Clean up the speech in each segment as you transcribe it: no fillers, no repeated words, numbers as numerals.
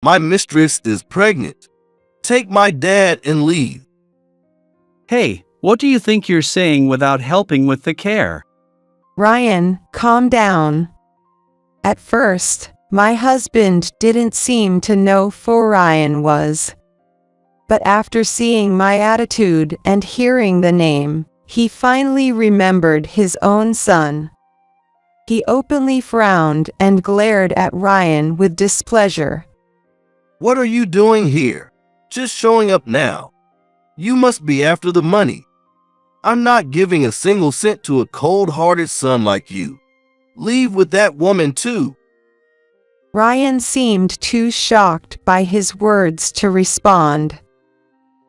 My mistress is pregnant. Take my dad and leave. Hey, what do you think you're saying without helping with the care? Ryan, calm down. At first, my husband didn't seem to know who Ryan was. But after seeing my attitude and hearing the name, he finally remembered his own son. He openly frowned and glared at Ryan with displeasure. What are you doing here? Just showing up now. You must be after the money. I'm not giving a single cent to a cold-hearted son like you. Leave with that woman too. Ryan seemed too shocked by his words to respond.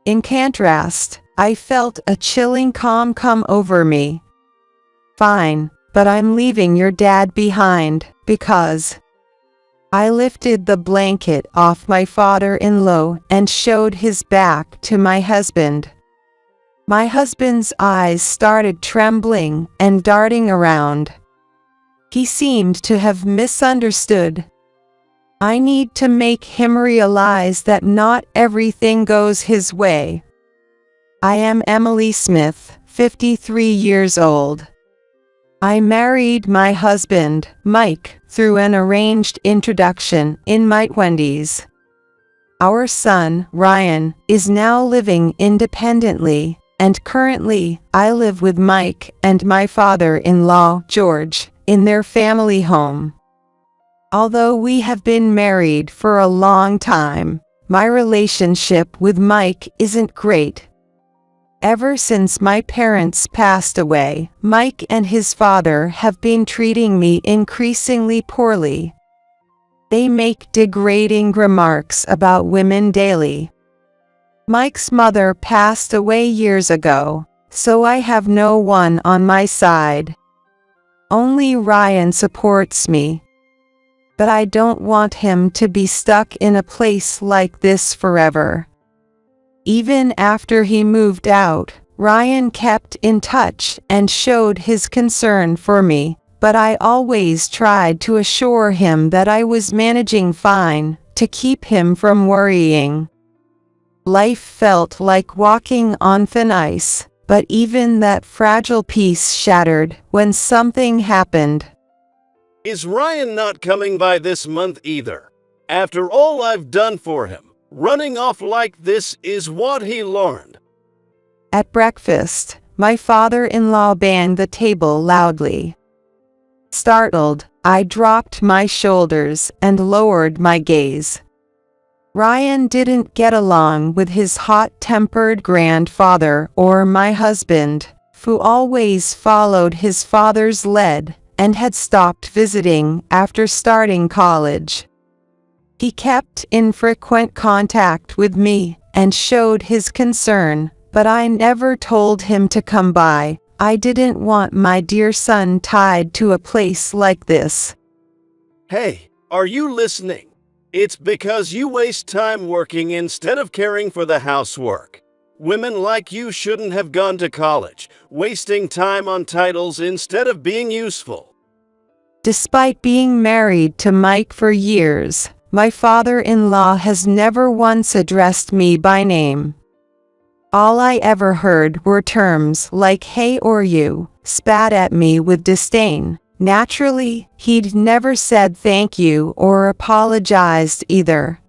In contrast, I felt a chilling calm come over me. Fine, but I'm leaving your dad behind, because... I lifted the blanket off my father-in-law and showed his back to my husband. My husband's eyes started trembling and darting around. He seemed to have misunderstood. I need to make him realize that not everything goes his way. I am Emily Smith, 53 years old. I married my husband, Mike, through an arranged introduction in my 20s. Our son, Ryan, is now living independently, and currently, I live with Mike and my father-in-law, George, in their family home. Although we have been married for a long time, my relationship with Mike isn't great. Ever since my parents passed away, Mike and his father have been treating me increasingly poorly. They make degrading remarks about women daily. Mike's mother passed away years ago, so I have no one on my side. Only Ryan supports me. But I don't want him to be stuck in a place like this forever. Even after he moved out, Ryan kept in touch and showed his concern for me, but I always tried to assure him that I was managing fine, to keep him from worrying. Life felt like walking on thin ice, but even that fragile piece shattered when something happened. Is Ryan not coming by this month either? After all I've done for him. Running off like this is what he learned. At breakfast, my father-in-law banged the table loudly. Startled, I dropped my shoulders and lowered my gaze. Ryan didn't get along with his hot-tempered grandfather or my husband, who always followed his father's lead and had stopped visiting after starting college. He kept in frequent contact with me and showed his concern, but I never told him to come by. I didn't want my dear son tied to a place like this. Hey, are you listening? It's because you waste time working instead of caring for the housework. Women like you shouldn't have gone to college, wasting time on titles instead of being useful. Despite being married to Mike for years, my father-in-law has never once addressed me by name. All I ever heard were terms like hey or you, spat at me with disdain. Naturally, he'd never said thank you or apologized either.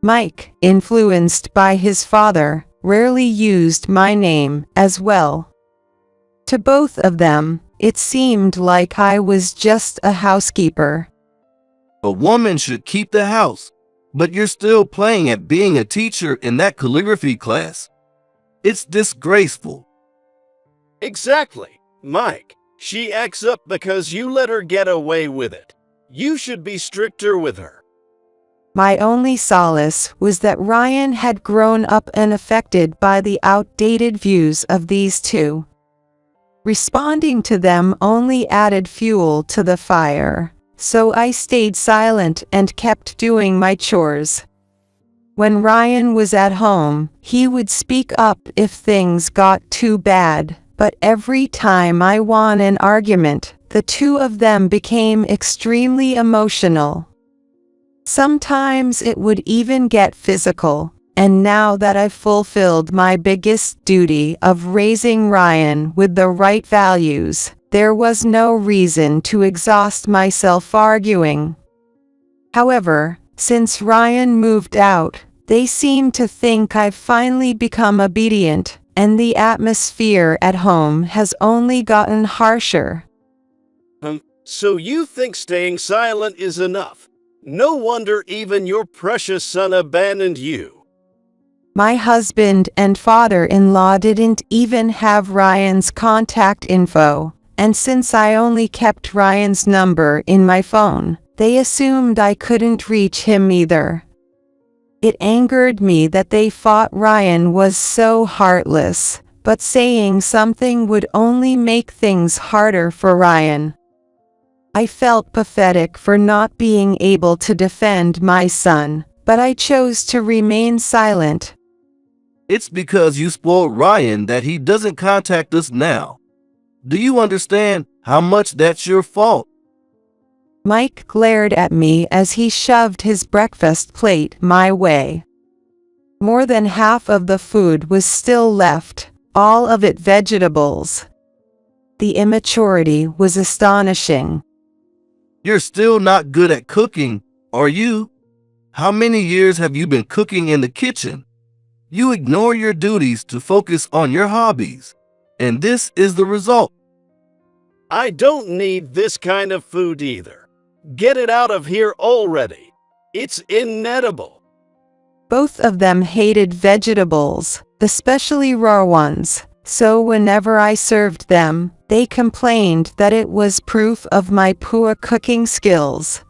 Mike, influenced by his father, rarely used my name as well. To both of them, it seemed like I was just a housekeeper. A woman should keep the house, but you're still playing at being a teacher in that calligraphy class. It's disgraceful. Exactly, Mike. She acts up because you let her get away with it. You should be stricter with her. My only solace was that Ryan had grown up unaffected by the outdated views of these two. Responding to them only added fuel to the fire, so I stayed silent and kept doing my chores. When Ryan was at home, he would speak up if things got too bad, but every time I won an argument, the two of them became extremely emotional. Sometimes it would even get physical. And now that I've fulfilled my biggest duty of raising Ryan with the right values, there was no reason to exhaust myself arguing. However, since Ryan moved out, they seem to think I've finally become obedient, and the atmosphere at home has only gotten harsher. So you think staying silent is enough? No wonder even your precious son abandoned you. My husband and father-in-law didn't even have Ryan's contact info, and since I only kept Ryan's number in my phone, they assumed I couldn't reach him either. It angered me that they thought Ryan was so heartless, but saying something would only make things harder for Ryan. I felt pathetic for not being able to defend my son, but I chose to remain silent. It's because you spoiled Ryan that he doesn't contact us now. Do you understand how much that's your fault? Mike glared at me as he shoved his breakfast plate my way. More than half of the food was still left, all of it vegetables. The immaturity was astonishing. You're still not good at cooking, are you? How many years have you been cooking in the kitchen? You ignore your duties to focus on your hobbies, and this is the result. I don't need this kind of food either. Get it out of here already. It's inedible. Both of them hated vegetables, especially raw ones, so whenever I served them, they complained that it was proof of my poor cooking skills.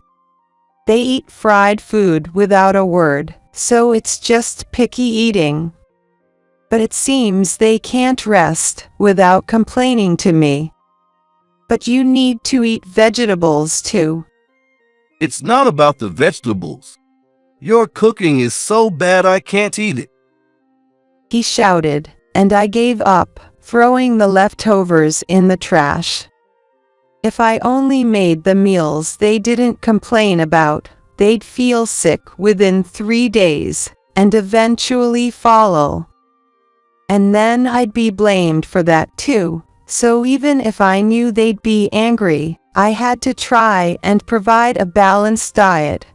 They eat fried food without a word, so it's just picky eating. But it seems they can't rest without complaining to me. But you need to eat vegetables too. It's not about the vegetables. Your cooking is so bad I can't eat it. He shouted, and I gave up, throwing the leftovers in the trash. If I only made the meals they didn't complain about, they'd feel sick within 3 days, and eventually fall. And then I'd be blamed for that too, so even if I knew they'd be angry, I had to try and provide a balanced diet.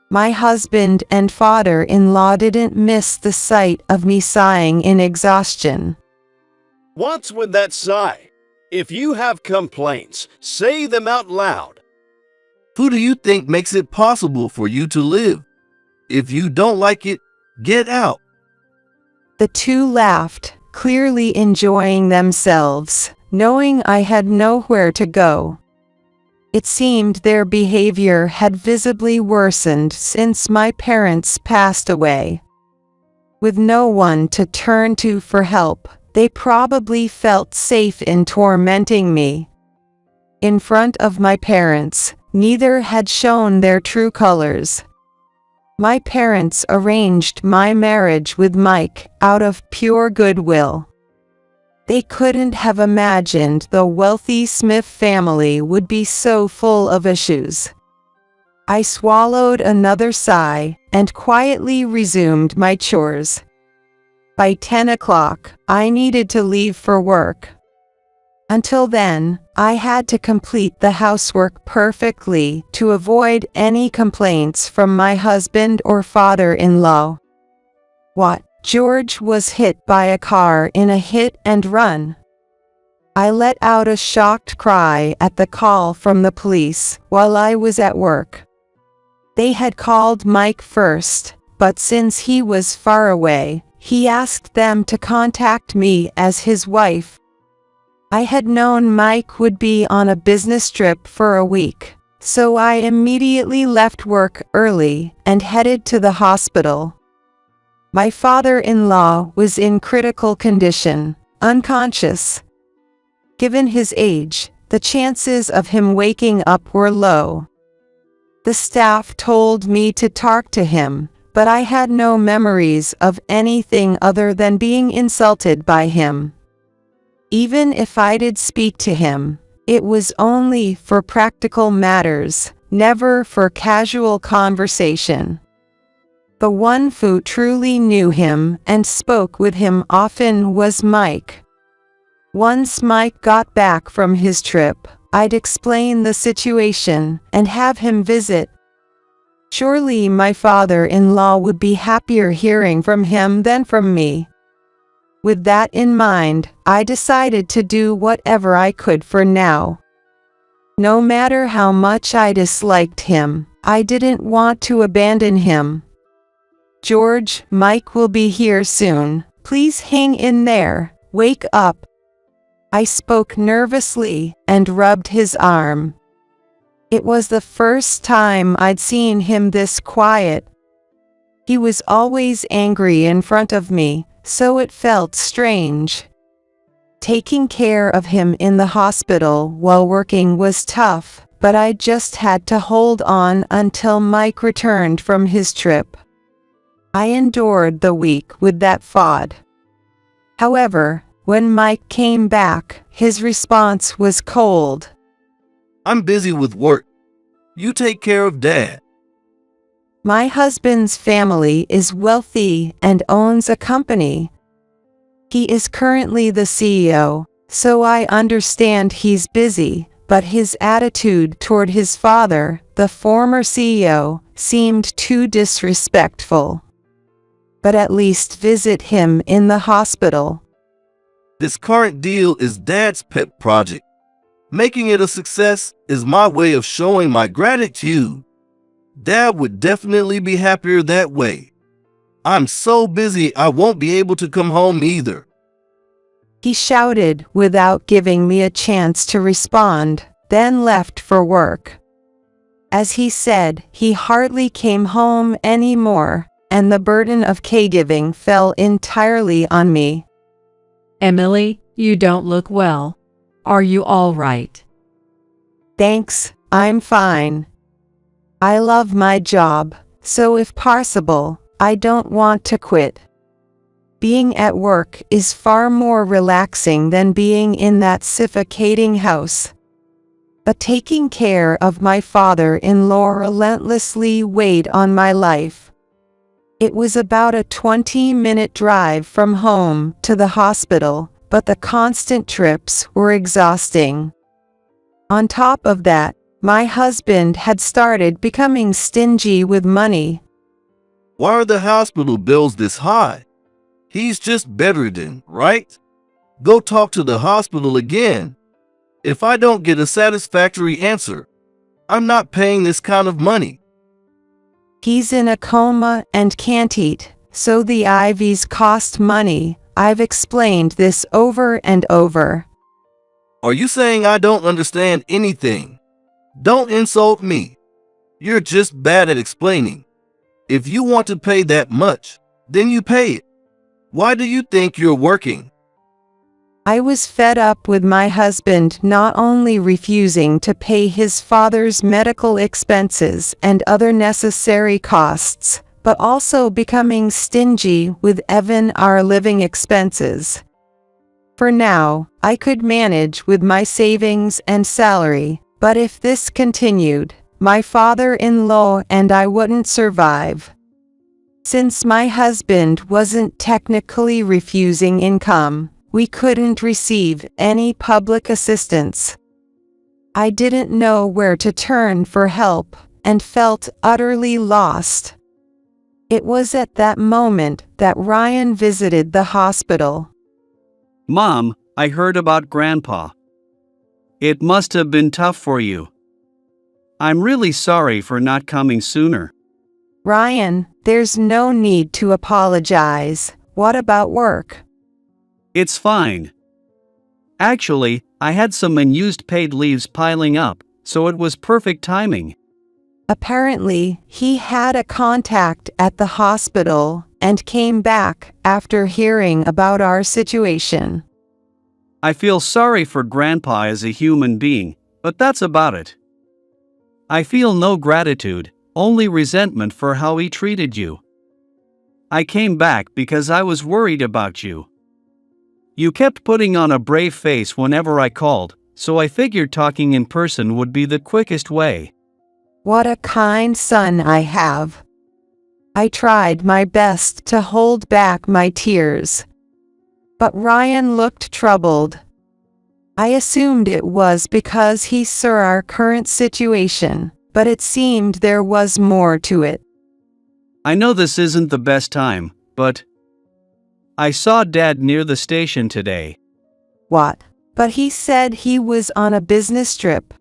My husband and father-in-law didn't miss the sight of me sighing in exhaustion. What's with that sigh? If you have complaints, say them out loud. Who do you think makes it possible for you to live? If you don't like it, get out. The two laughed, clearly enjoying themselves, knowing I had nowhere to go. It seemed their behavior had visibly worsened since my parents passed away. With no one to turn to for help, they probably felt safe in tormenting me. In front of my parents, neither had shown their true colors. My parents arranged my marriage with Mike out of pure goodwill. They couldn't have imagined the wealthy Smith family would be so full of issues. I swallowed another sigh and quietly resumed my chores. By 10 o'clock, I needed to leave for work. Until then, I had to complete the housework perfectly to avoid any complaints from my husband or father-in-law. What? George was hit by a car in a hit and run. I let out a shocked cry at the call from the police while I was at work. They had called Mike first, but since he was far away, he asked them to contact me as his wife. I had known Mike would be on a business trip for a week, so I immediately left work early and headed to the hospital. My father-in-law was in critical condition, unconscious. Given his age, the chances of him waking up were low. The staff told me to talk to him, but I had no memories of anything other than being insulted by him. Even if I did speak to him, it was only for practical matters, never for casual conversation. The one who truly knew him and spoke with him often was Mike. Once Mike got back from his trip, I'd explain the situation and have him visit. Surely my father-in-law would be happier hearing from him than from me. With that in mind, I decided to do whatever I could for now. No matter how much I disliked him, I didn't want to abandon him. George, Mike will be here soon. Please hang in there. Wake up. I spoke nervously and rubbed his arm. It was the first time I'd seen him this quiet. He was always angry in front of me, so it felt strange. Taking care of him in the hospital while working was tough, but I just had to hold on until Mike returned from his trip. I endured the week with that thought. However, when Mike came back, his response was cold. I'm busy with work. You take care of Dad. My husband's family is wealthy and owns a company. He is currently the CEO, so I understand he's busy, but his attitude toward his father, the former CEO, seemed too disrespectful. But at least visit him in the hospital. This current deal is Dad's pet project. Making it a success is my way of showing my gratitude. Dad would definitely be happier that way. I'm so busy I won't be able to come home either. He shouted without giving me a chance to respond, then left for work. As he said, he hardly came home anymore, and the burden of caregiving fell entirely on me. Emily, you don't look well. Are you all right? Thanks, I'm fine. I love my job, so if possible, I don't want to quit. Being at work is far more relaxing than being in that suffocating house. But taking care of my father-in-law relentlessly weighed on my life. It was about a 20-minute drive from home to the hospital, but the constant trips were exhausting. On top of that, my husband had started becoming stingy with money. Why are the hospital bills this high? He's just bedridden, right? Go talk to the hospital again. If I don't get a satisfactory answer, I'm not paying this kind of money. He's in a coma and can't eat, so the IVs cost money. I've explained this over and over. Are you saying I don't understand anything? Don't insult me. You're just bad at explaining. If you want to pay that much, then you pay it. Why do you think you're working? I was fed up with my husband not only refusing to pay his father's medical expenses and other necessary costs, but also becoming stingy with even our living expenses. For now, I could manage with my savings and salary, but if this continued, my father-in-law and I wouldn't survive. Since my husband wasn't technically refusing income, we couldn't receive any public assistance. I didn't know where to turn for help and felt utterly lost. It was at that moment that Ryan visited the hospital. Mom, I heard about Grandpa. It must have been tough for you. I'm really sorry for not coming sooner. Ryan, there's no need to apologize. What about work? It's fine. Actually, I had some unused paid leaves piling up, so it was perfect timing. Apparently, he had a contact at the hospital and came back after hearing about our situation. I feel sorry for Grandpa as a human being, but that's about it. I feel no gratitude, only resentment for how he treated you. I came back because I was worried about you. You kept putting on a brave face whenever I called, so I figured talking in person would be the quickest way. What a kind son I have. I tried my best to hold back my tears. But Ryan looked troubled. I assumed it was because he saw our current situation, but it seemed there was more to it. I know this isn't the best time, but I saw Dad near the station today. What? But he said he was on a business trip.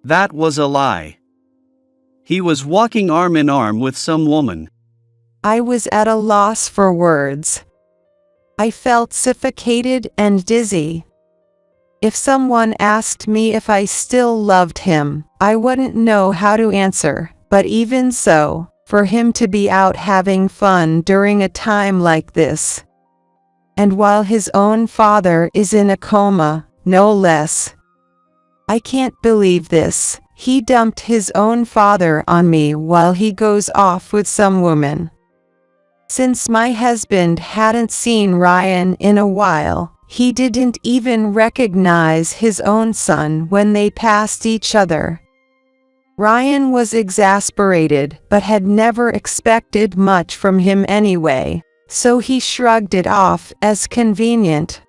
That was a lie. He was walking arm in arm with some woman. I was at a loss for words. I felt suffocated and dizzy. If someone asked me if I still loved him, I wouldn't know how to answer, but even so, for him to be out having fun during a time like this, and while his own father is in a coma, no less. I can't believe this. He dumped his own father on me while he goes off with some woman. Since my husband hadn't seen Ryan in a while, he didn't even recognize his own son when they passed each other. Ryan was exasperated but had never expected much from him anyway, so he shrugged it off as convenient.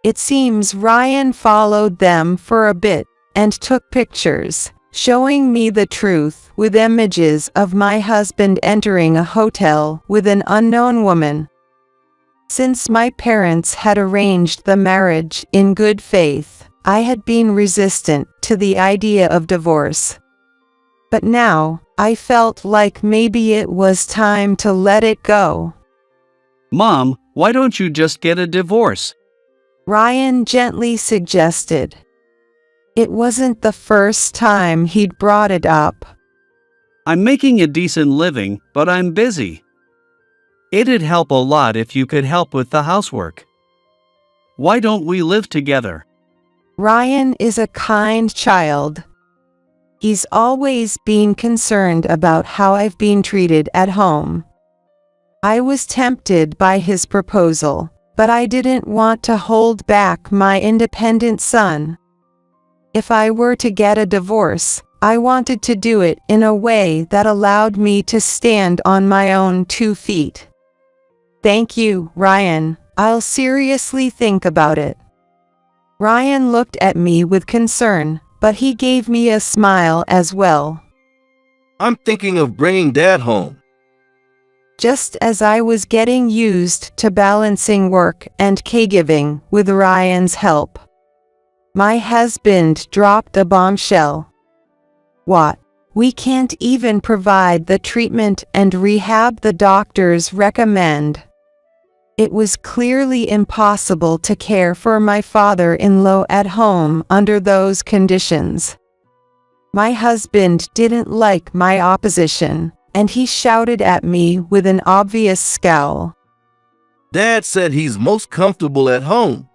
It seems Ryan followed them for a bit and took pictures, showing me the truth with images of my husband entering a hotel with an unknown woman. Since my parents had arranged the marriage in good faith, I had been resistant to the idea of divorce. But now, I felt like maybe it was time to let it go. Mom, why don't you just get a divorce? Ryan gently suggested. It wasn't the first time he'd brought it up. I'm making a decent living, but I'm busy. It'd help a lot if you could help with the housework. Why don't we live together? Ryan is a kind child. He's always been concerned about how I've been treated at home. I was tempted by his proposal, but I didn't want to hold back my independent son. If I were to get a divorce, I wanted to do it in a way that allowed me to stand on my own 2 feet. Thank you, Ryan. I'll seriously think about it. Ryan looked at me with concern, but he gave me a smile as well. I'm thinking of bringing Dad home. Just as I was getting used to balancing work and caregiving with Ryan's help, my husband dropped a bombshell. What? We can't even provide the treatment and rehab the doctors recommend. It was clearly impossible to care for my father-in-law at home under those conditions. My husband didn't like my opposition, and he shouted at me with an obvious scowl. Dad said he's most comfortable at home.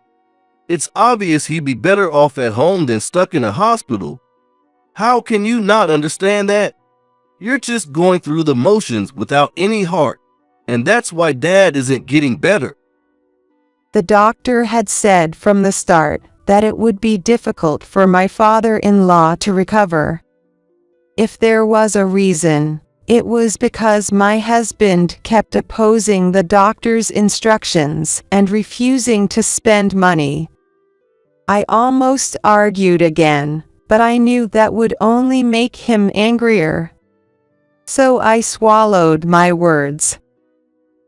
It's obvious he'd be better off at home than stuck in a hospital. How can you not understand that? You're just going through the motions without any heart, and that's why Dad isn't getting better. The doctor had said from the start that it would be difficult for my father-in-law to recover. If there was a reason, it was because my husband kept opposing the doctor's instructions and refusing to spend money. I almost argued again, but I knew that would only make him angrier. So I swallowed my words.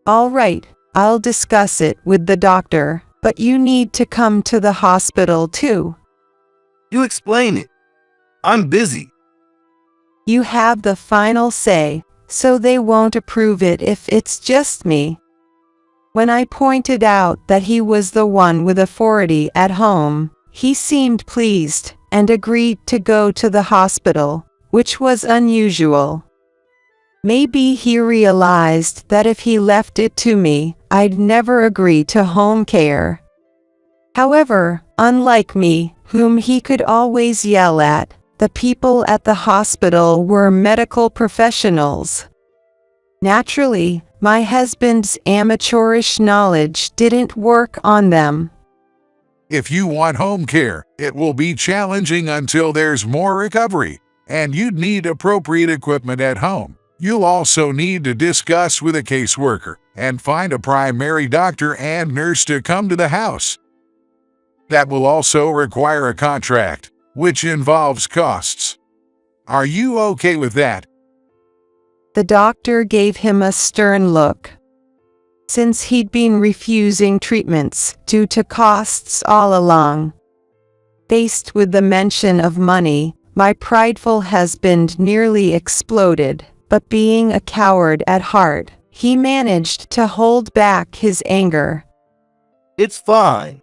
All right, I'll discuss it with the doctor, but you need to come to the hospital too. You explain it. I'm busy. You have the final say, so they won't approve it if it's just me. When I pointed out that he was the one with authority at home, he seemed pleased and agreed to go to the hospital, which was unusual. Maybe he realized that if he left it to me, I'd never agree to home care. However, unlike me, whom he could always yell at, the people at the hospital were medical professionals. Naturally, my husband's amateurish knowledge didn't work on them. If you want home care, it will be challenging until there's more recovery. and you'd need appropriate equipment at home. You'll also need to discuss with a caseworker and find a primary doctor and nurse to come to the house. That will also require a contract, which involves costs. Are you okay with that? The doctor gave him a stern look. Since he'd been refusing treatments due to costs all along. Faced with the mention of money, my prideful husband nearly exploded, but being a coward at heart, he managed to hold back his anger. It's fine.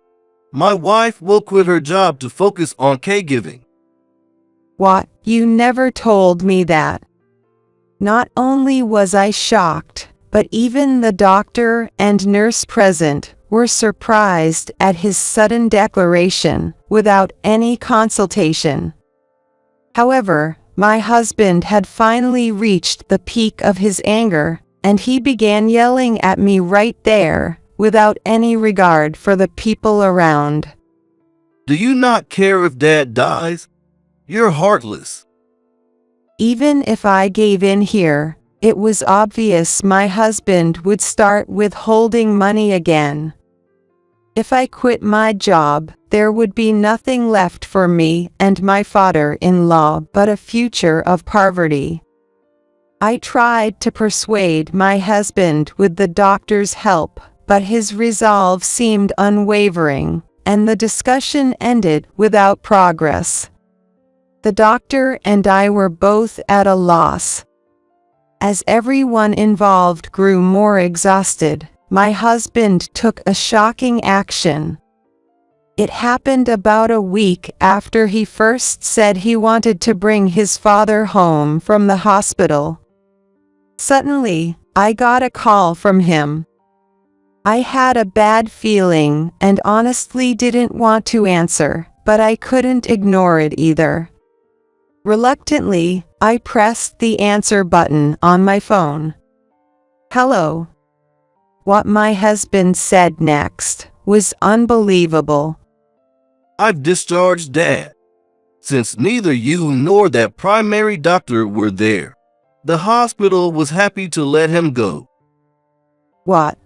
My wife will quit her job to focus on caregiving. What? You never told me that. Not only was I shocked, but even the doctor and nurse present were surprised at his sudden declaration without any consultation. However, my husband had finally reached the peak of his anger, and he began yelling at me right there, without any regard for the people around. Do you not care if Dad dies? You're heartless. Even if I gave in here, it was obvious my husband would start withholding money again. If I quit my job, there would be nothing left for me and my father-in-law but a future of poverty. I tried to persuade my husband with the doctor's help, but his resolve seemed unwavering, and the discussion ended without progress. The doctor and I were both at a loss. As everyone involved grew more exhausted, my husband took a shocking action. It happened about a week after he first said he wanted to bring his father home from the hospital. Suddenly, I got a call from him. I had a bad feeling and honestly didn't want to answer, but I couldn't ignore it either. Reluctantly, I pressed the answer button on my phone. Hello. What my husband said next was unbelievable. I've discharged Dad. Since neither you nor that primary doctor were there, the hospital was happy to let him go. What?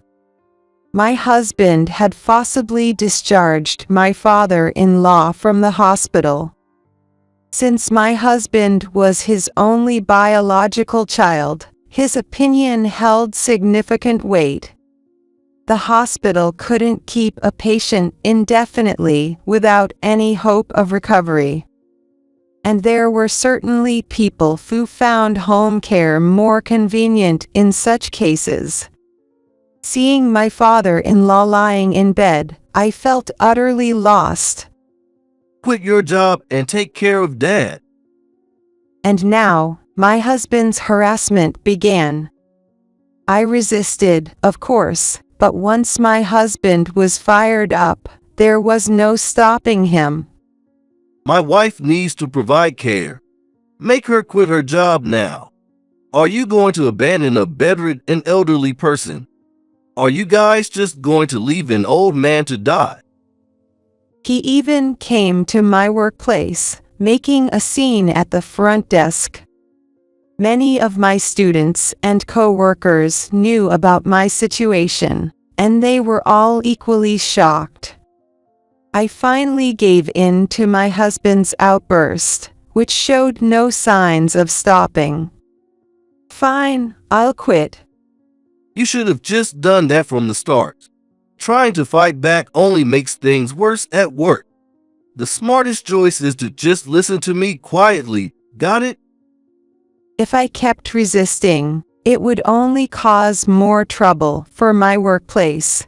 My husband had forcibly discharged my father-in-law from the hospital. Since my husband was his only biological child, his opinion held significant weight. The hospital couldn't keep a patient indefinitely without any hope of recovery. And there were certainly people who found home care more convenient in such cases. Seeing my father-in-law lying in bed, I felt utterly lost. Quit your job and take care of Dad. And now, my husband's harassment began. I resisted, of course, but once my husband was fired up, there was no stopping him. My wife needs to provide care. Make her quit her job now. Are you going to abandon a bedridden elderly person? Are you guys just going to leave an old man to die? He even came to my workplace, making a scene at the front desk. Many of my students and co-workers knew about my situation, and they were all equally shocked. I finally gave in to my husband's outburst, which showed no signs of stopping. Fine, I'll quit. You should have just done that from the start. Trying to fight back only makes things worse at work. The smartest choice is to just listen to me quietly, got it? If I kept resisting, it would only cause more trouble for my workplace.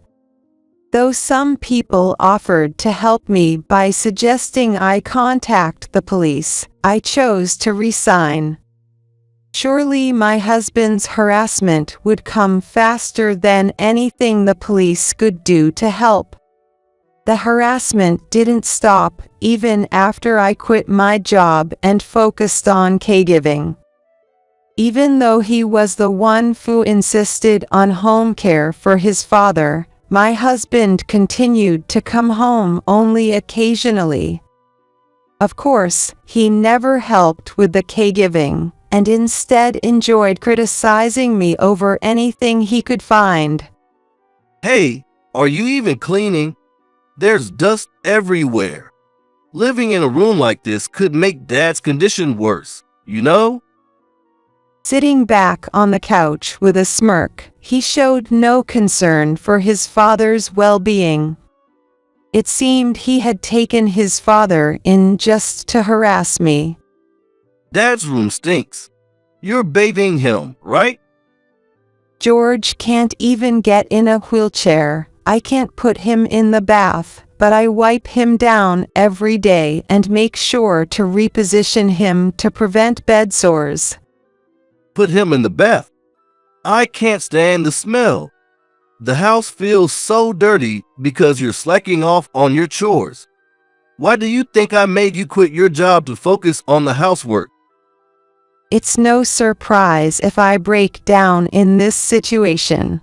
Though some people offered to help me by suggesting I contact the police, I chose to resign. Surely my husband's harassment would come faster than anything the police could do to help. The harassment didn't stop even after I quit my job and focused on caregiving. Even though he was the one who insisted on home care for his father, my husband continued to come home only occasionally. Of course, he never helped with the caregiving, and instead enjoyed criticizing me over anything he could find. Hey, are you even cleaning? There's dust everywhere. Living in a room like this could make Dad's condition worse, you know? Sitting back on the couch with a smirk, he showed no concern for his father's well-being. It seemed he had taken his father in just to harass me. Dad's room stinks. You're bathing him, right? George can't even get in a wheelchair. I can't put him in the bath, but I wipe him down every day and make sure to reposition him to prevent bed sores. Put him in the bath. I can't stand the smell. The house feels so dirty because you're slacking off on your chores. Why do you think I made you quit your job to focus on the housework? It's no surprise if I break down in this situation.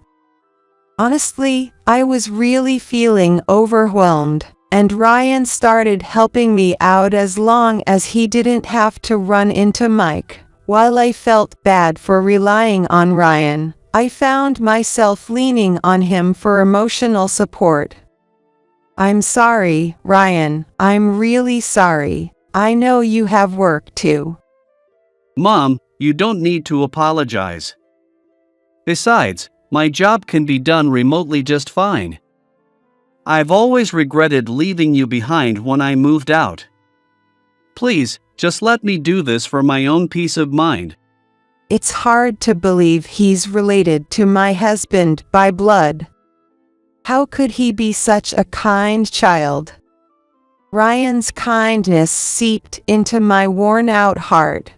Honestly, I was really feeling overwhelmed, and Ryan started helping me out as long as he didn't have to run into Mike. While I felt bad for relying on Ryan, I found myself leaning on him for emotional support. I'm sorry, Ryan. I'm really sorry. I know you have work too. Mom, you don't need to apologize. Besides, my job can be done remotely just fine. I've always regretted leaving you behind when I moved out. Please, just let me do this for my own peace of mind. It's hard to believe he's related to my husband by blood. How could he be such a kind child? Ryan's kindness seeped into my worn-out heart.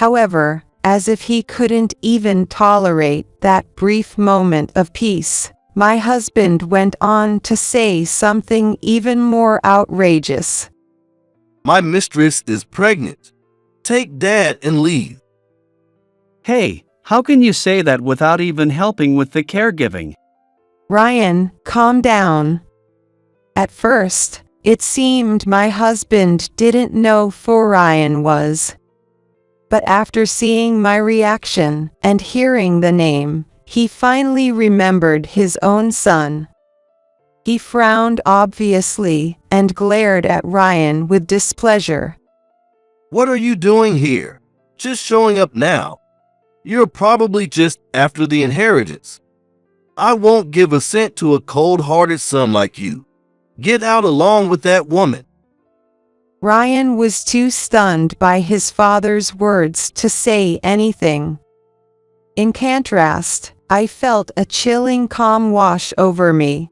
However, as if he couldn't even tolerate that brief moment of peace, my husband went on to say something even more outrageous. My mistress is pregnant. Take Dad and leave. Hey, how can you say that without even helping with the caregiving? Ryan, calm down. At first, it seemed my husband didn't know who Ryan was. But after seeing my reaction and hearing the name, he finally remembered his own son. He frowned obviously and glared at Ryan with displeasure. What are you doing here? Just showing up now. You're probably just after the inheritance. I won't give a cent to a cold-hearted son like you. Get out along with that woman. Ryan was too stunned by his father's words to say anything. In contrast, I felt a chilling calm wash over me.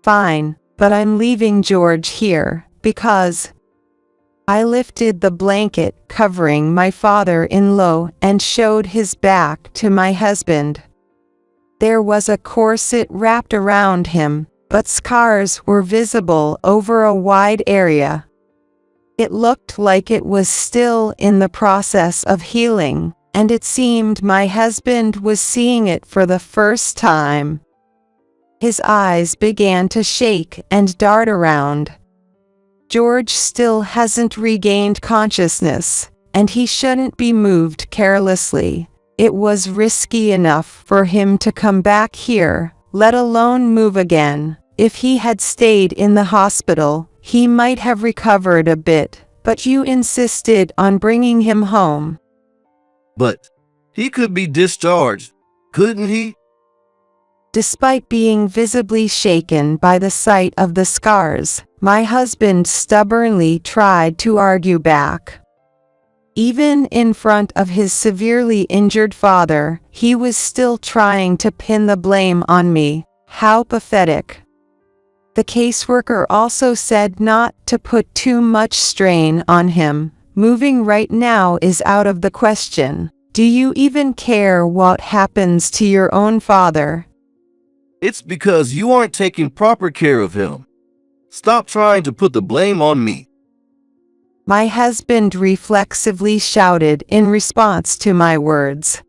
Fine, but I'm leaving George here, because... I lifted the blanket covering my father-in-law and showed his back to my husband. There was a corset wrapped around him, but scars were visible over a wide area. It looked like it was still in the process of healing, and it seemed my husband was seeing it for the first time. His eyes began to shake and dart around. George still hasn't regained consciousness, and he shouldn't be moved carelessly. It was risky enough for him to come back here, let alone move again. If he had stayed in the hospital, he might have recovered a bit, but you insisted on bringing him home. But he could be discharged, couldn't he? Despite being visibly shaken by the sight of the scars, my husband stubbornly tried to argue back. Even in front of his severely injured father, he was still trying to pin the blame on me. How pathetic. The caseworker also said not to put too much strain on him. Moving right now is out of the question. Do you even care what happens to your own father? It's because you aren't taking proper care of him. Stop trying to put the blame on me. My husband reflexively shouted in response to my words.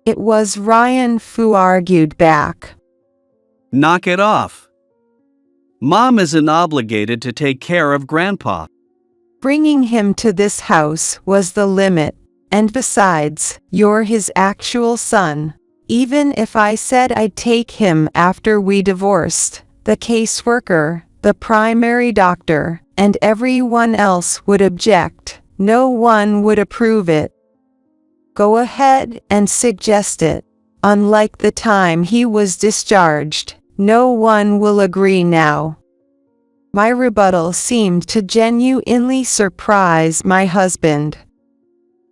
It was Ryan who argued back. Knock it off. Mom isn't obligated to take care of Grandpa. Bringing him to this house was the limit, and besides, you're his actual son. Even if I said I'd take him after we divorced, the caseworker, the primary doctor, and everyone else would object. No one would approve it. Go ahead and suggest it. Unlike the time he was discharged, no one will agree now. My rebuttal seemed to genuinely surprise my husband.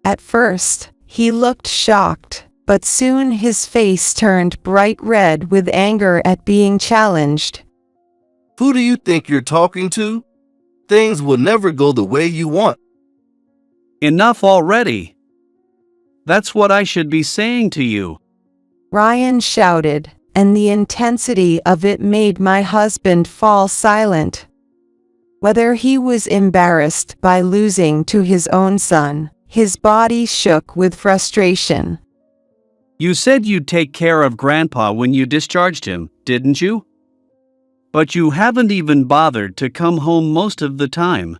At first, he looked shocked, but soon his face turned bright red with anger at being challenged. Who do you think you're talking to? Things will never go the way you want. Enough already. That's what I should be saying to you. Ryan shouted, and the intensity of it made my husband fall silent. Whether he was embarrassed by losing to his own son, his body shook with frustration. You said you'd take care of Grandpa when you discharged him, didn't you? But you haven't even bothered to come home most of the time.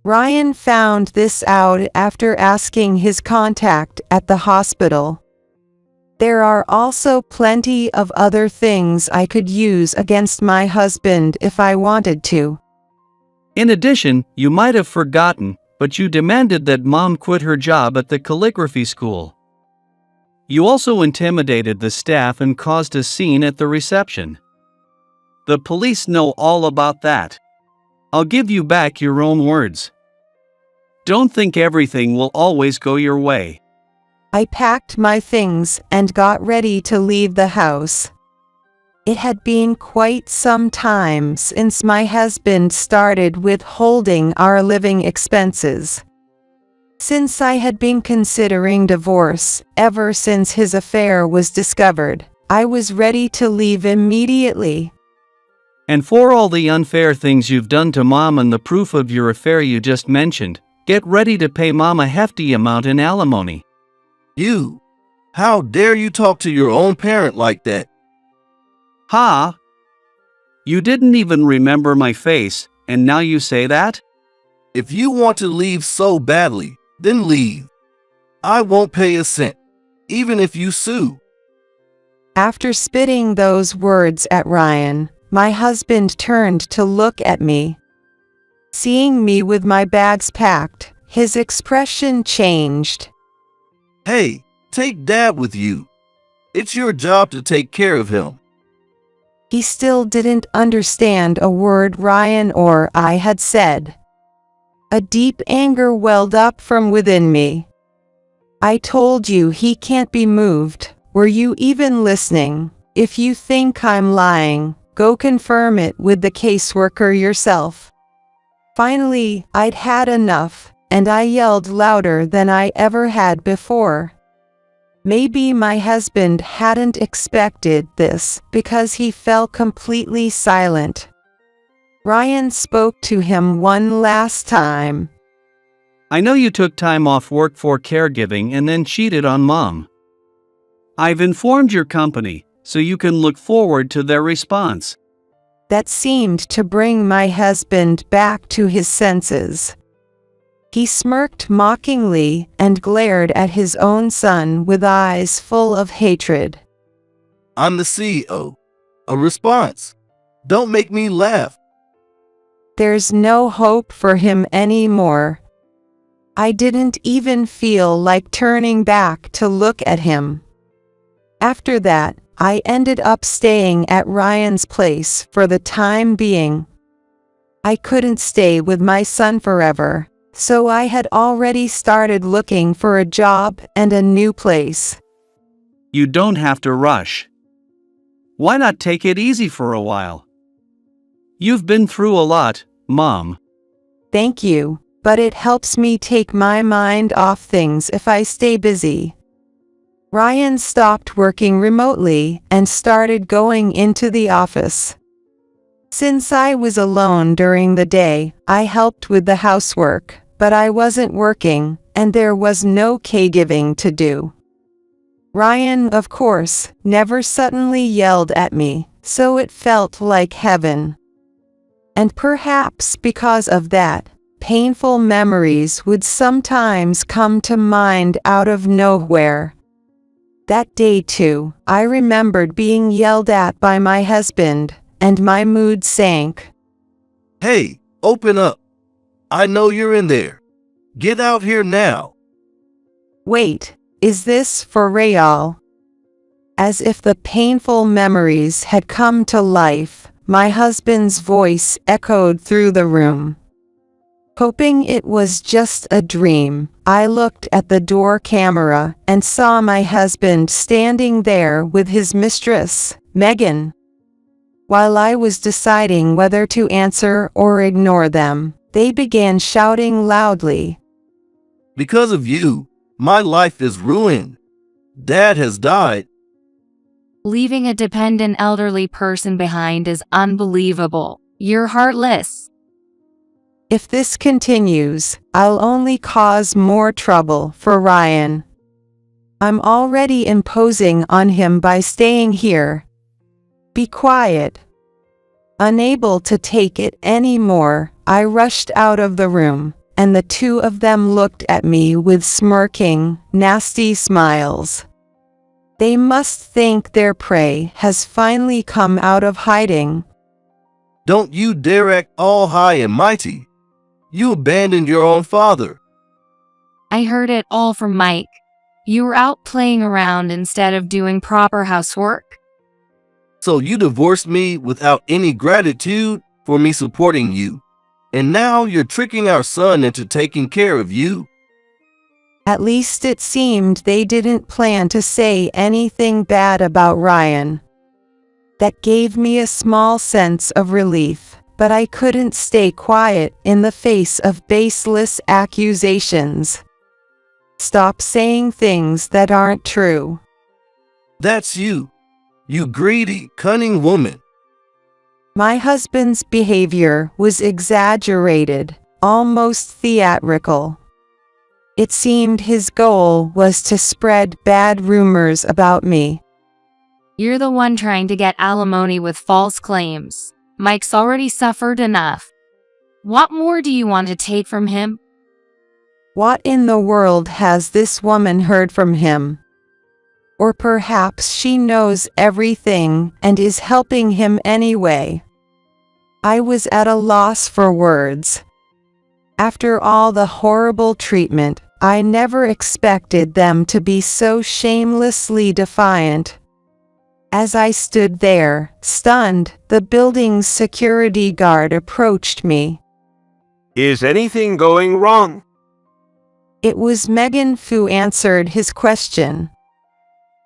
Ryan found this out after asking his contact at the hospital. There are also plenty of other things I could use against my husband if I wanted to. In addition, you might have forgotten, but you demanded that Mom quit her job at the calligraphy school. You also intimidated the staff and caused a scene at the reception. The police know all about that. I'll give you back your own words. Don't think everything will always go your way. I packed my things and got ready to leave the house. It had been quite some time since my husband started withholding our living expenses. Since I had been considering divorce ever since his affair was discovered, I was ready to leave immediately. And for all the unfair things you've done to Mom and the proof of your affair you just mentioned, get ready to pay Mom a hefty amount in alimony. You! How dare you talk to your own parent like that? Ha! You didn't even remember my face, and now you say that? If you want to leave so badly, then leave. I won't pay a cent, even if you sue. After spitting those words at Ryan, my husband turned to look at me. Seeing me with my bags packed, his expression changed. Hey, take Dad with you. It's your job to take care of him. He still didn't understand a word Ryan or I had said. A deep anger welled up from within me. I told you he can't be moved. Were you even listening? If you think I'm lying, go confirm it with the caseworker yourself. Finally, I'd had enough, and I yelled louder than I ever had before. Maybe my husband hadn't expected this because he fell completely silent. Ryan spoke to him one last time. I know you took time off work for caregiving and then cheated on Mom. I've informed your company, so you can look forward to their response. That seemed to bring my husband back to his senses. He smirked mockingly and glared at his own son with eyes full of hatred. I'm the CEO. A response. Don't make me laugh. There's no hope for him anymore. I didn't even feel like turning back to look at him. After that, I ended up staying at Ryan's place for the time being. I couldn't stay with my son forever, so I had already started looking for a job and a new place. You don't have to rush. Why not take it easy for a while? You've been through a lot, Mom. Thank you, but it helps me take my mind off things if I stay busy. Ryan stopped working remotely and started going into the office. Since I was alone during the day, I helped with the housework, but I wasn't working, and there was no caregiving to do. Ryan, of course, never suddenly yelled at me, so it felt like heaven. And perhaps because of that, painful memories would sometimes come to mind out of nowhere. That day too, I remembered being yelled at by my husband, and my mood sank. Hey, open up. I know you're in there. Get out here now. Wait, is this for real? As if the painful memories had come to life, my husband's voice echoed through the room. Hoping it was just a dream, I looked at the door camera and saw my husband standing there with his mistress, Megan. While I was deciding whether to answer or ignore them, they began shouting loudly. Because of you, my life is ruined. Dad has died. Leaving a dependent elderly person behind is unbelievable. You're heartless. If this continues, I'll only cause more trouble for Ryan. I'm already imposing on him by staying here. Be quiet. Unable to take it anymore, I rushed out of the room, and the two of them looked at me with smirking, nasty smiles. They must think their prey has finally come out of hiding. Don't you dare act all high and mighty. You abandoned your own father. I heard it all from Mike. You were out playing around instead of doing proper housework. So you divorced me without any gratitude for me supporting you. And now you're tricking our son into taking care of you. At least it seemed they didn't plan to say anything bad about Ryan. That gave me a small sense of relief, but I couldn't stay quiet in the face of baseless accusations. Stop saying things that aren't true. That's you. You greedy, cunning woman. My husband's behavior was exaggerated, almost theatrical. It seemed his goal was to spread bad rumors about me. You're the one trying to get alimony with false claims. Mike's already suffered enough. What more do you want to take from him? What in the world has this woman heard from him? Or perhaps she knows everything and is helping him anyway. I was at a loss for words. After all the horrible treatment, I never expected them to be so shamelessly defiant. As I stood there, stunned, the building's security guard approached me. Is anything going wrong? It was Megan who answered his question.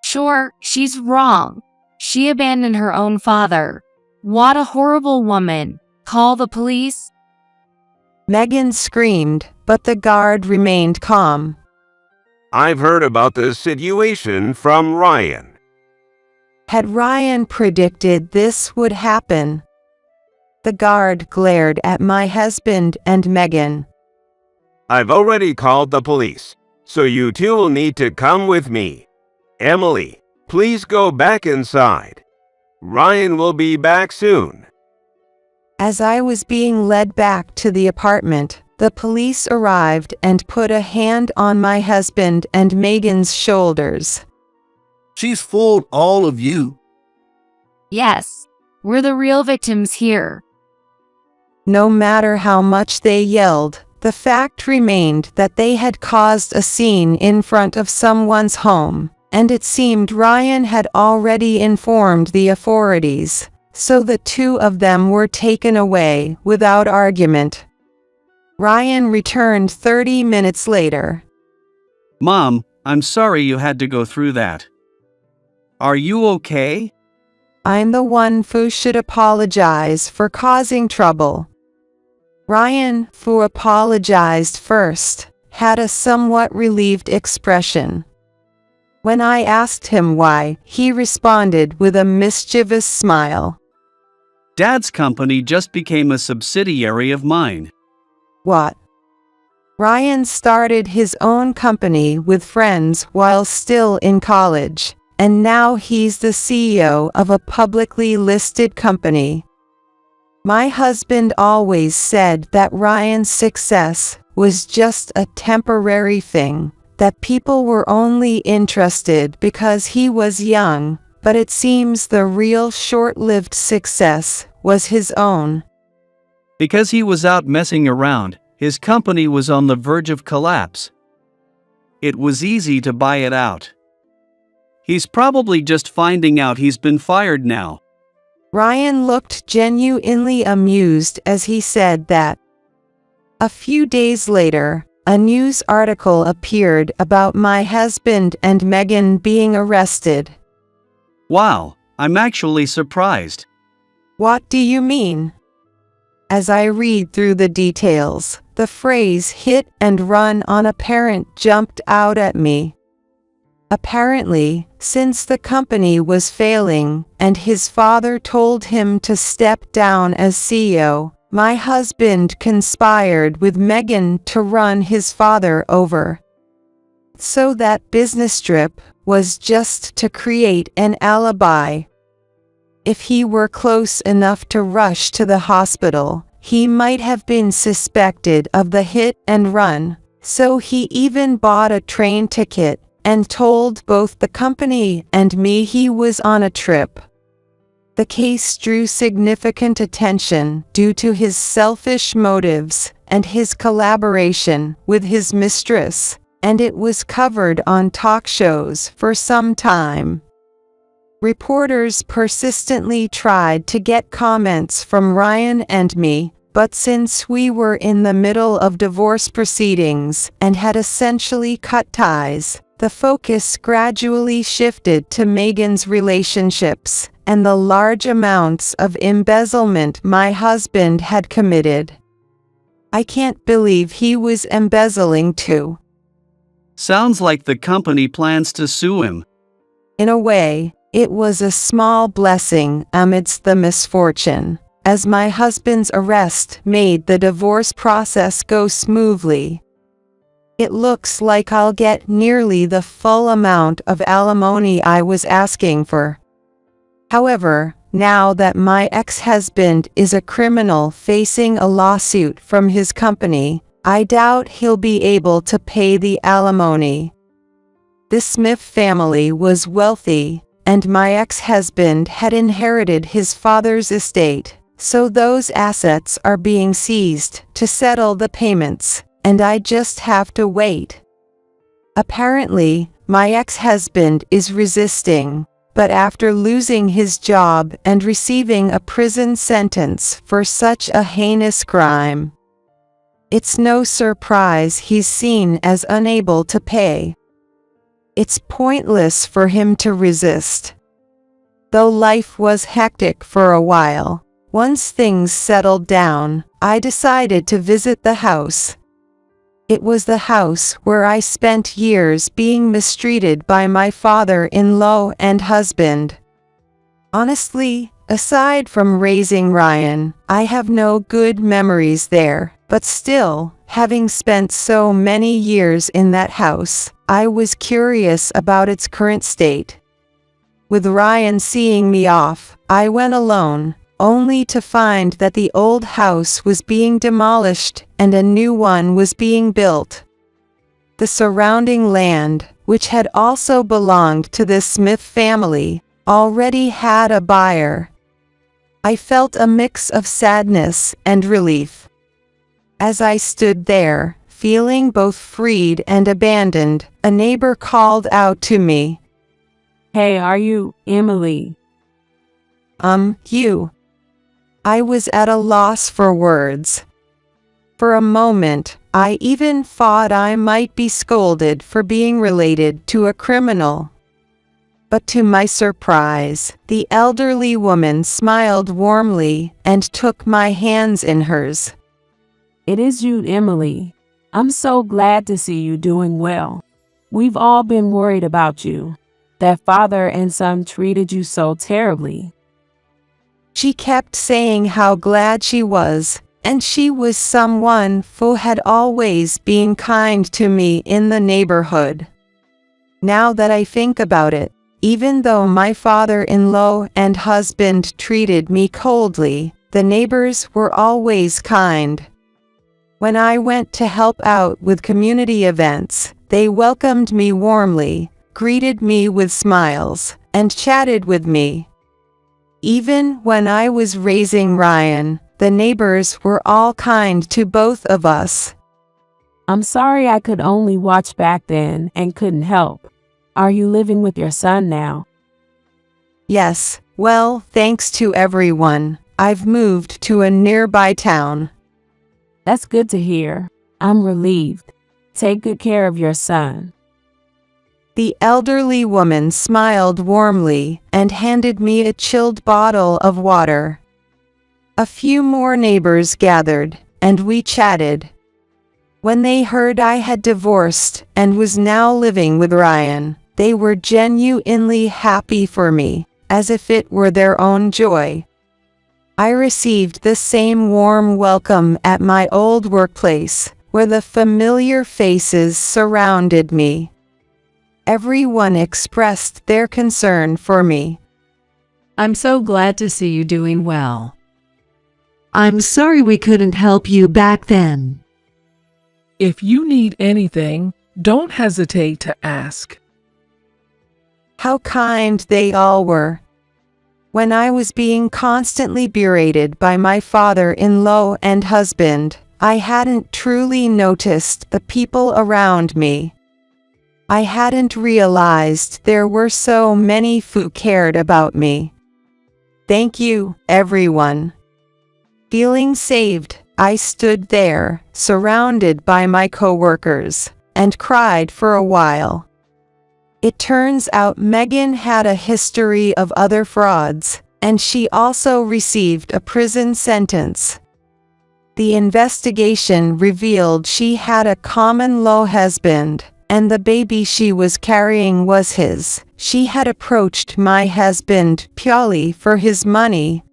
Sure, she's wrong. She abandoned her own father. What a horrible woman. Call the police. Megan screamed, but the guard remained calm. I've heard about the situation from Ryan. Had Ryan predicted this would happen? The guard glared at my husband and Megan. I've already called the police, so you two will need to come with me. Emily, please go back inside. Ryan will be back soon. As I was being led back to the apartment, the police arrived and put a hand on my husband and Megan's shoulders. She's fooled all of you. Yes, we're the real victims here. No matter how much they yelled, the fact remained that they had caused a scene in front of someone's home, and it seemed Ryan had already informed the authorities, so the two of them were taken away without argument. Ryan returned 30 minutes later. Mom, I'm sorry you had to go through that. Are you okay? I'm the one who should apologize for causing trouble. Ryan, who apologized first, had a somewhat relieved expression. When I asked him why, he responded with a mischievous smile. Dad's company just became a subsidiary of mine. What? Ryan started his own company with friends while still in college, and now he's the CEO of a publicly listed company. My husband always said that Ryan's success was just a temporary thing, that people were only interested because he was young, but it seems the real short-lived success was his own. Because he was out messing around, his company was on the verge of collapse. It was easy to buy it out. He's probably just finding out he's been fired now. Ryan looked genuinely amused as he said that. A few days later, a news article appeared about my husband and Megan being arrested. Wow, I'm actually surprised. What do you mean? As I read through the details, the phrase hit and run on a parent jumped out at me. Apparently, since the company was failing and his father told him to step down as CEO, my husband conspired with Megan to run his father over. So that business trip was just to create an alibi. If he were close enough to rush to the hospital, he might have been suspected of the hit and run, so he even bought a train ticket and told both the company and me he was on a trip. The case drew significant attention due to his selfish motives and his collaboration with his mistress, and it was covered on talk shows for some time. Reporters persistently tried to get comments from Ryan and me, but since we were in the middle of divorce proceedings and had essentially cut ties, the focus gradually shifted to Megan's relationships and the large amounts of embezzlement my husband had committed. I can't believe he was embezzling too. Sounds like the company plans to sue him. In a way, it was a small blessing amidst the misfortune, as my husband's arrest made the divorce process go smoothly. It looks like I'll get nearly the full amount of alimony I was asking for. However, now that my ex-husband is a criminal facing a lawsuit from his company, I doubt he'll be able to pay the alimony. The Smith family was wealthy, and my ex-husband had inherited his father's estate, so those assets are being seized to settle the payments, and I just have to wait. Apparently, my ex-husband is resisting, but after losing his job and receiving a prison sentence for such a heinous crime, it's no surprise he's seen as unable to pay. It's pointless for him to resist. Though life was hectic for a while, once things settled down, I decided to visit the house. It was the house where I spent years being mistreated by my father-in-law and husband. Honestly, aside from raising Ryan, I have no good memories there, but still, having spent so many years in that house, I was curious about its current state. With Ryan seeing me off, I went alone, only to find that the old house was being demolished and a new one was being built. The surrounding land, which had also belonged to the Smith family, already had a buyer. I felt a mix of sadness and relief. As I stood there, feeling both freed and abandoned, a neighbor called out to me. "Hey, are you Emily?" You. I was at a loss for words. For a moment, I even thought I might be scolded for being related to a criminal. But to my surprise, the elderly woman smiled warmly and took my hands in hers. "It is you, Emily. I'm so glad to see you doing well. We've all been worried about you. That father and son treated you so terribly." She kept saying how glad she was, and she was someone who had always been kind to me in the neighborhood. Now that I think about it, even though my father-in-law and husband treated me coldly, The neighbors were always kind. When I went to help out with community events, they welcomed me warmly, greeted me with smiles, and chatted with me. Even when I was raising Ryan, the neighbors were all kind to both of us. I'm sorry I could only watch back then and couldn't help. Are you living with your son now? Yes, well, thanks to everyone, I've moved to a nearby town. That's good to hear. I'm relieved. Take good care of your son. The elderly woman smiled warmly and handed me a chilled bottle of water. A few more neighbors gathered, and we chatted. When they heard I had divorced and was now living with Ryan, they were genuinely happy for me, as if it were their own joy. I received the same warm welcome at my old workplace, where the familiar faces surrounded me. Everyone expressed their concern for me. I'm so glad to see you doing well. I'm sorry we couldn't help you back then. If you need anything, don't hesitate to ask. How kind they all were. When I was being constantly berated by my father-in-law and husband, I hadn't truly noticed the people around me. I hadn't realized there were so many who cared about me. Thank you, everyone. Feeling saved, I stood there, surrounded by my coworkers, and cried for a while. It turns out Megan had a history of other frauds, and she also received a prison sentence. The investigation revealed she had a common-law husband, and the baby she was carrying was his. She had approached my husband purely for his money.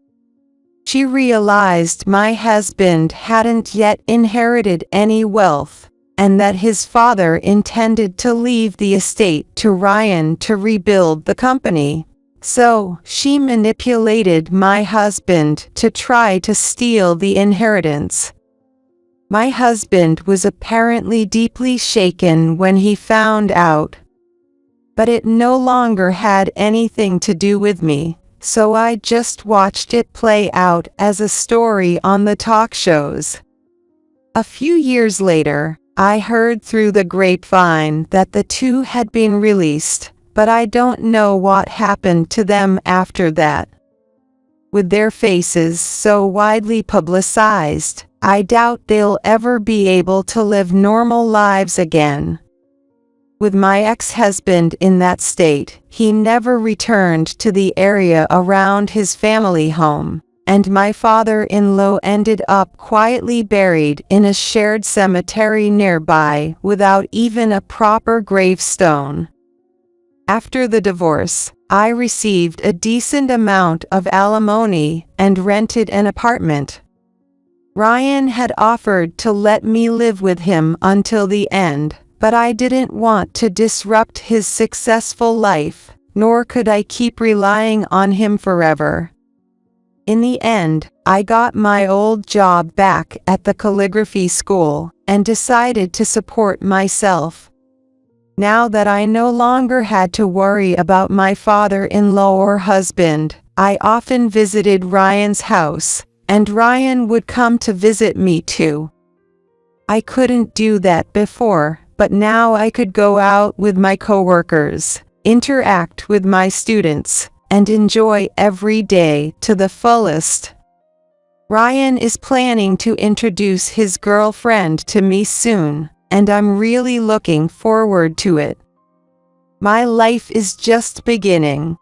She realized my husband hadn't yet inherited any wealth, and that his father intended to leave the estate to Ryan to rebuild the company. So, she manipulated my husband to try to steal the inheritance. My husband was apparently deeply shaken when he found out. But it no longer had anything to do with me, so I just watched it play out as a story on the talk shows. A few years later, I heard through the grapevine that the two had been released, but I don't know what happened to them after that. With their faces so widely publicized, I doubt they'll ever be able to live normal lives again. With my ex-husband in that state, he never returned to the area around his family home, and my father-in-law ended up quietly buried in a shared cemetery nearby without even a proper gravestone. After the divorce, I received a decent amount of alimony and rented an apartment. Ryan had offered to let me live with him until the end, but I didn't want to disrupt his successful life, nor could I keep relying on him forever. In the end, I got my old job back at the calligraphy school and decided to support myself. Now that I no longer had to worry about my father-in-law or husband, I often visited Ryan's house, and Ryan would come to visit me too. I couldn't do that before, but now I could go out with my coworkers, interact with my students, and enjoy every day to the fullest. Ryan is planning to introduce his girlfriend to me soon, and I'm really looking forward to it. My life is just beginning.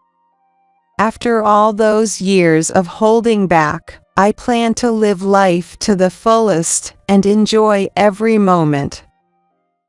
After all those years of holding back, I plan to live life to the fullest and enjoy every moment.